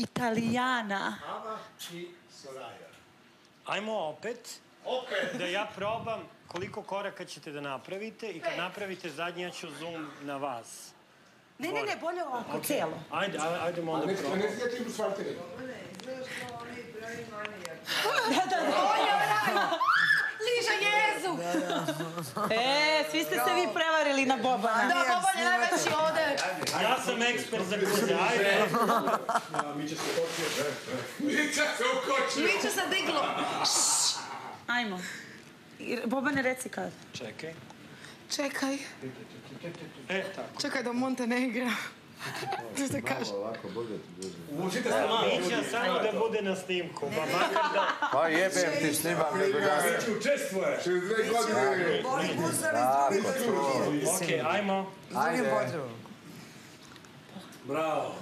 Italijana. Ava i Soraya. Ajmo opet. Da ja probam koliko koraka ćete da napravite i kad napravite zadnji ja ću zoom na vas. Ne, bolje ovako, cijelo. Ajdemo onda probam. Ne znate im usvartili. Liža jezu! Svi ste se vi prevarili na Bobana. Da, Boban je najveći ovdje. Ja sam ekspert za guze, ajde. Mića se ukočio. Mića se ukočio. Mića se diglo. Ajmo. Bobane, reci kad. Čekaj. Čekaj. Tako. Čekaj da Monte ne igra. Što se kaže? Uvučite se malo. Mića samo da bude na snimku, ba makar da... Pa jebem ti snimam nego da... Miću učestvuje. 62 godine. Okej, ajmo. Ajde. Bravo.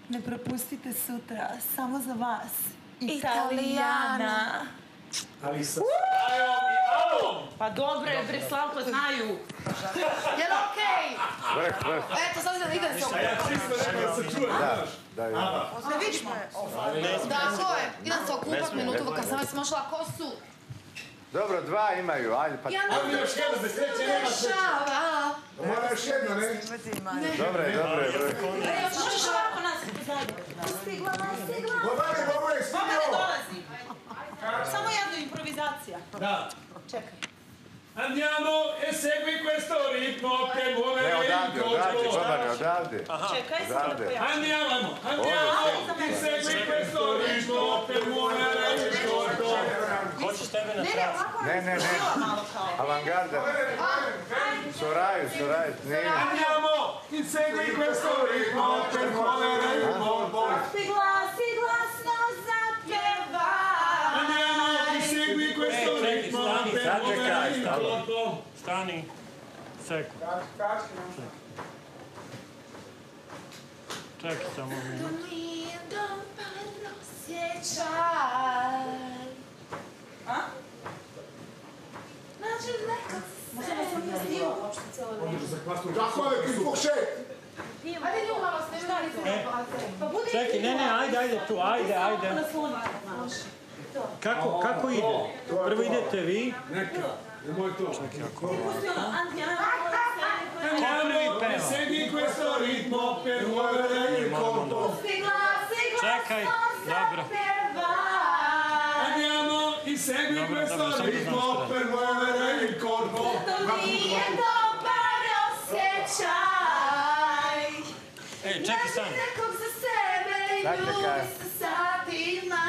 Ne propustite sutra, samo za vas. Italijana. Ali sa... Pa dobro je, bre, Slavko, znaju. Jel okej? Vrh. Eto, sad da idem se A ja čisto rekao da se čuje, znaš. Da vidimo. Da, to je. Idem se okupat minutu, kad sam već smošla kosu. Dobro, dva imaju, ajde pa... Ja Ali još jedno, bez sreće nema sreće. Šava. Mora još jedno, ne? Dobro je. Možeš ovako nas zajedno. Stigla. Bobane, Bobane stigao! dolazi. Samo jedna improvizacija. Da. Čekaj. Andiamo e segui questo ritmo che muove Ne, il odavde, corpo. Bobane, odavde. Čekaj, samo da pojačam. Andiamo e segui questo ritmo che muove il corpo. Hoćeš tebe na trasu? Ne. Avangarda. Soraju, snima. Andiamo e segui questo ritmo per muovere il corpo. Sigla snoza pjeva. Andiamo e segui questo ritmo per muovere il corpo. Stani. Sekund. Čekaj samo minutu. Nije dobar osjećaj. A? Nađe nekog Tako je, ti pokušaj! Ajde nju malo snimati. Čekaj, ne, ajde tu, ajde. Kako ide? Prvo idete vi. Neka, nemoj to. Prvi peva. Segui questo ritmo per muovere il corpo. Čekaj, dobro. Andiamo e segui questo ritmo per muovere il corpo. Nije dobar osjećaj. Čekaj sam. Nekog za sebe i ljubi se satima.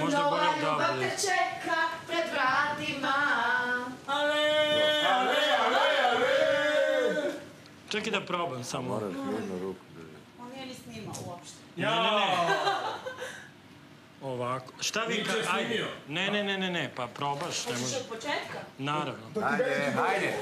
Možda bolje Ljubav odavde. te čeka pred vratima. Čekaj da probam samo. Moraš jednu ruku držati. On nije ni snimao uopšte. Ne. Ovako. Šta vi Niče ajde. snimio. Ne, pa probaš. Hoćeš od početka? Naravno. Ajde.